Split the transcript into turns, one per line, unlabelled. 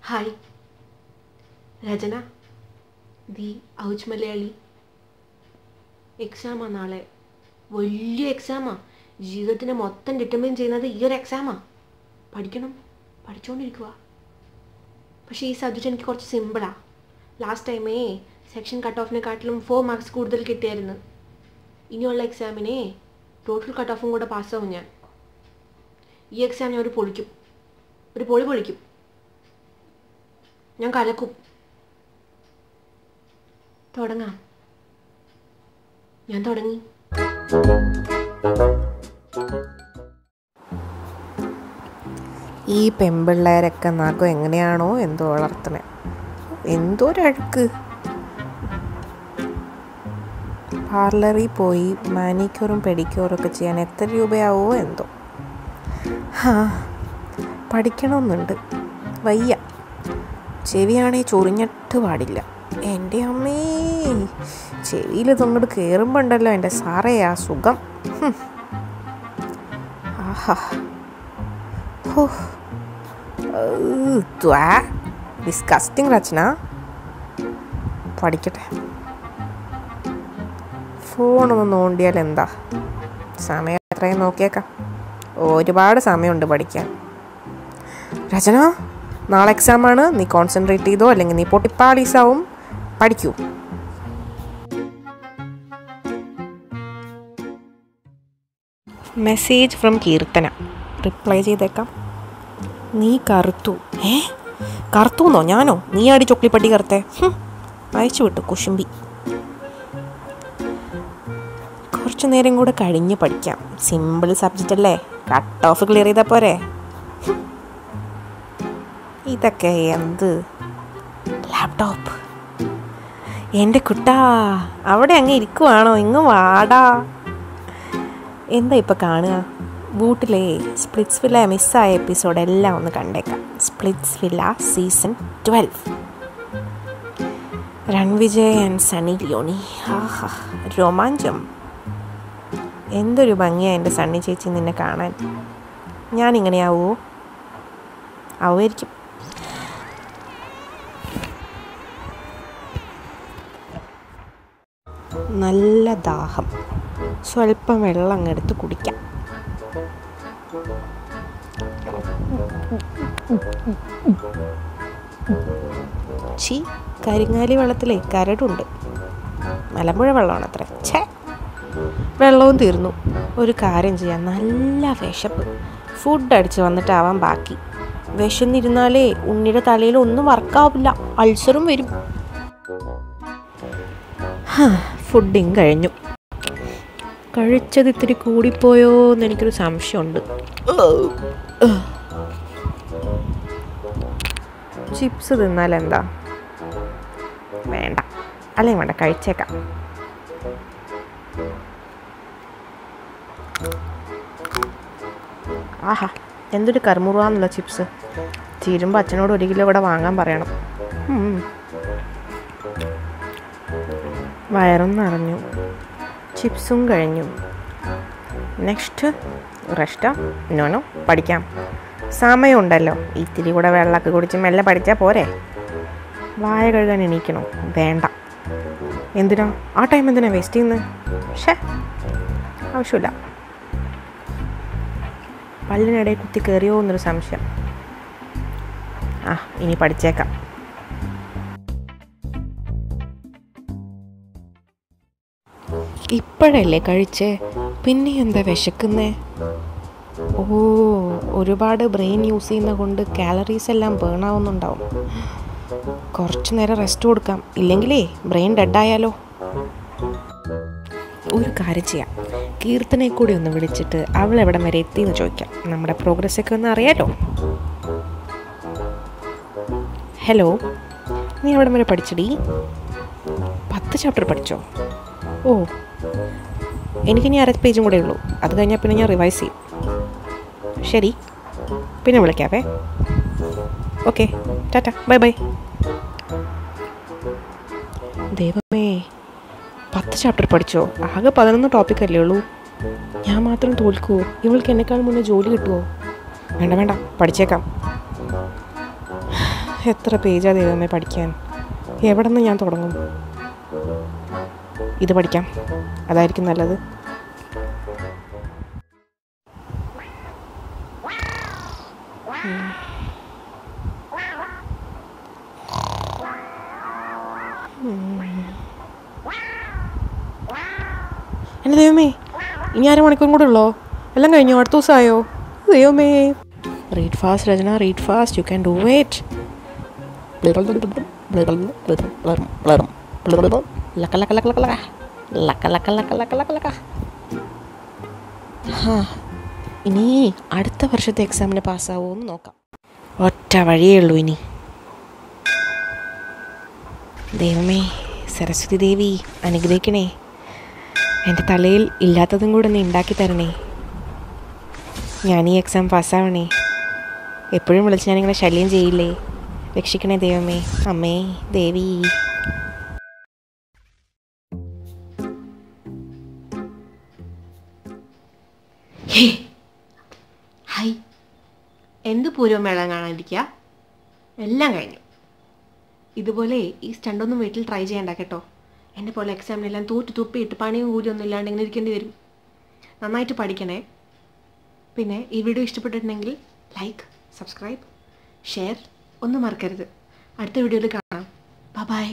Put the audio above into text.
Hi Rachana the ouch Malayali. എക്സാമാണ് നാളെ. വലിയ എക്സാമാണ്. ജീവിതത്തിനെ മൊത്തം ഡിറ്റർമിൻ ചെയ്യുന്നത് ഈ ഒരു എക്സാമാണ്. പഠിച്ചുകൊണ്ടിരിക്കുക. പക്ഷേ ഈ സബ്ജക്റ്റ് എനിക്ക് കുറച്ച് സിമ്പിളാണ്. ലാസ്റ്റ് ടൈമേ സെക്ഷൻ കട്ട് ഓഫിനെക്കാട്ടിലും 4 മാർക്സ് കൂടുതൽ കിട്ടിയായിരുന്നു. ഇനിയുള്ള എക്സാമിനെ ടോട്ടൽ കട്ട് ഓഫും കൂടെ പാസ്സാവും ഞാൻ. ഈ എക്സാം ഞാൻ ഒരു പൊളി പൊളിക്കും. ഞാൻ കലക്കും. തുടങ്ങാം. ഞാൻ തുടങ്ങി.
ഈ പെൺപിള്ളേരൊക്കെ നഖം എങ്ങനെയാണോ എന്തോ വളർത്തണേ. എന്തോരഴുക്ക്. പാർലറിൽ പോയി മാനിക്യൂറും പെഡിക്യൂറും ഒക്കെ ചെയ്യാൻ എത്ര രൂപയാവോ എന്തോ. പഠിക്കണമെന്നുണ്ട്, വയ്യ. ചെവിയാണേ ചൊറിഞ്ഞിട്ട് പാടില്ല. എൻ്റെ അമ്മേ, ചെവിയിൽ ഇതങ്ങോട്ട് കയറുമ്പോൾ ഉണ്ടല്ലോ എൻ്റെ സാറേ ആ സുഖം. ആഹാ, ഡിസ്കസ്റ്റിംഗ് രചന. പഠിക്കട്ടെ. ഫോണൊന്ന് നോണ്ടിയാൽ എന്താ, സമയം എത്രയും നോക്കിയേക്കാം. ഒരുപാട് സമയമുണ്ട് പഠിക്കാൻ. രചന, നാളെ എക്സാമാണ്. നീ കോൺസെൻട്രേറ്റ് ചെയ്തോ, അല്ലെങ്കിൽ നീ പൊട്ടിപ്പാളീസാവും. പഠിക്കൂ. Message from Keerthana. റിപ്ലൈ ചെയ്തേക്കാം. നീ കറുത്തു. കറുത്തുന്നോ? ഞാനോ? നീ ആടി ചൊക്ലിപ്പട്ടി കറുത്തേ? അയച്ചു വിട്ടു കുശുമ്പി. കുറച്ചു നേരം കൂടെ കഴിഞ്ഞ് പഠിക്കാം. സിമ്പിൾ സബ്ജക്റ്റ് അല്ലേ, കട്ട് ഓഫ് ക്ലിയർ ചെയ്താൽ പോരെ. ഇതൊക്കെ എന്ത് ലാപ്ടോപ്പ്. എൻ്റെ കുട്ടാ, അവിടെ അങ്ങ് ഇരിക്കുവാണോ? ഇങ്ങ് വാടാ. എന്താ ഇപ്പം കാണുക? ബൂട്ടിലെ സ്പ്ലിറ്റ്സ് വില്ല മിസ്സായ എപ്പിസോഡ് എല്ലാം ഒന്ന് കണ്ടേക്കാം. Splitsvilla season 12. Ranvijay and Sunny Leone. ആഹാ, രോമാഞ്ചം. എന്തൊരു ഭംഗിയാണ് എൻ്റെ സണ്ണി ചേച്ചി നിന്നെ കാണാൻ. ഞാനിങ്ങനെയാവുമോ? ആവുമായിരിക്കും. നല്ല ദാഹം. സ്വല്പം വെള്ളം അങ്ങെടുത്ത് കുടിക്കാം. കരിങ്ങാലി വെള്ളത്തിലെ കരടുണ്ട്. മലമ്പുഴ വെള്ളമാണ് അത്ര. വെള്ളവും തീർന്നു. ഒരു കാര്യം ചെയ്യാം. നല്ല വിശപ്പ്. ഫുഡ് അടിച്ച് വന്നിട്ടാവാൻ ബാക്കി. വിശന്നിരുന്നാലേ ഉണ്ണിയുടെ തലയിൽ ഒന്നും വർക്കാവില്ല, അൾസറും വരും. ഫുഡിങ് കഴിഞ്ഞു. കഴിച്ചത് ഇത്തിരി കൂടിപ്പോയോ എന്ന് എനിക്കൊരു സംശയമുണ്ട്. ചിപ്സ് തിന്നാൽ എന്താ? വേണ്ട, അല്ലെങ്കിൽ വേണ്ട, കഴിച്ചേക്കാം. ആഹാ, എന്തൊരു കറുമുറാന്നുള്ള ചിപ്സ്. തീരുമ്പോൾ അച്ഛനോട് 1 കിലോ ഇവിടെ വാങ്ങാൻ പറയണം. വയറും നിറഞ്ഞു, ചിപ്സും കഴിഞ്ഞു. നെക്സ്റ്റ് റെസ്റ്റാ? നോനോ, പഠിക്കാം. സമയമുണ്ടല്ലോ. ഇത്തിരി കൂടെ വെള്ളമൊക്കെ കുടിച്ച് മെല്ലെ പഠിച്ചാൽ പോരെ. വായ കഴുകാൻ എണീക്കണോ? വേണ്ട. എന്തിനാ ആ ടൈം എന്തിനാ വേസ്റ്റ് ചെയ്യുന്നത്? ആവശ്യമില്ല. പല്ലിനിടയിൽ കുത്തി കയറിയോ എന്നൊരു സംശയം. ഇനി പഠിച്ചേക്കാം. ഇപ്പോഴല്ലേ കഴിച്ചേ, പിന്നെ എന്താ വിശക്കുന്നേ? ഒരുപാട് ബ്രെയിൻ യൂസ് ചെയ്യുന്ന കൊണ്ട് കാലറീസ് എല്ലാം ബേൺ ആവുന്നുണ്ടാവും. കുറച്ച് നേരം റെസ്റ്റ് കൊടുക്കാം, ഇല്ലെങ്കിലേ ബ്രെയിൻ ഡെഡായാലോ. ഒരു കാര്യം ചെയ്യാം, കീർത്തനെ കൂടി ഒന്ന് വിളിച്ചിട്ട് അവൾ എവിടം വരെ എത്തിയെന്ന് ചോദിക്കാം. നമ്മുടെ പ്രോഗ്രസ്സൊക്കെ ഒന്ന് അറിയാലോ. ഹലോ, നീ എവിടം വരെ പഠിച്ചടി? 10 ചാപ്റ്റർ പഠിച്ചോ? എനിക്കിനി 1/2 പേജും കൂടെ ഉള്ളൂ. അത് കഴിഞ്ഞാൽ പിന്നെ ഞാൻ റിവൈസ് ചെയ്യും. ശരി, പിന്നെ വിളിക്കാവേ. Okay, Tata, bye bye. ദൈവമേ, 10 ചാപ്റ്റർ പഠിച്ചോ? ആകെ 11 ടോപ്പിക്കല്ലേ ഉള്ളൂ. ഞാൻ മാത്രം തോൽക്കുമോ? ഇവൾക്ക് എന്നെക്കാൾ മുന്നേ ജോലി കിട്ടുമോ? വേണ്ട, പഠിച്ചേക്കാം. എത്ര പേജാ ദൈവമേ പഠിക്കാൻ. എവിടെ നിന്ന് ഞാൻ തുടങ്ങും? ഇത് പഠിക്കാം, അതായിരിക്കും നല്ലത്. എൻ്റെ ദൈവമേ, ഇനി 1/2 മണിക്കൂറും കൂടെ ഉള്ളോ? എല്ലാം കഴിഞ്ഞോ? അടുത്ത ദിവസമായോ? ദൈവമേ. Read fast Rachana, read fast, you can do it. ഇനി അടുത്ത വർഷത്തെ എക്സാമിന് പാസ്സാവുമോ എന്ന് നോക്കാം. ഒറ്റ വഴിയേ ഉള്ളൂ ഇനി. ദൈവമേ, സരസ്വതി ദേവി അനുഗ്രഹിക്കണേ. എൻ്റെ തലയിൽ ഇല്ലാത്തതും കൂടെ നീ ഉണ്ടാക്കി തരണേ. ഞാൻ ഈ എക്സാം പാസ്സാവണേ. എപ്പോഴും വിളിച്ച് ഞാനിങ്ങനെ ശല്യം ചെയ്യില്ലേ. രക്ഷിക്കണേ ദൈവമേ, അമ്മേ, ദേവി.
ഹായ്, എന്ത് പൂരമേള കാണാനിരിക്കുക? എല്ലാം കഴിഞ്ഞു. ഇതുപോലെ ഈ സ്റ്റണ്ടൊന്നും വീട്ടിൽ ട്രൈ ചെയ്യണ്ട കേട്ടോ. എന്നെ പോലെ എക്സാമിനെല്ലാം തുപ്പിയിട്ട് പണിയും കൂലിയൊന്നും ഇല്ലാണ്ട് ഇങ്ങനെ ഇരിക്കേണ്ടി വരും. നന്നായിട്ട് പഠിക്കണേ. പിന്നെ ഈ വീഡിയോ ഇഷ്ടപ്പെട്ടിട്ടുണ്ടെങ്കിൽ ലൈക്ക്, സബ്സ്ക്രൈബ്, ഷെയർ ഒന്നും മറക്കരുത്. അടുത്ത വീഡിയോയിൽ കാണാം. ബൈ.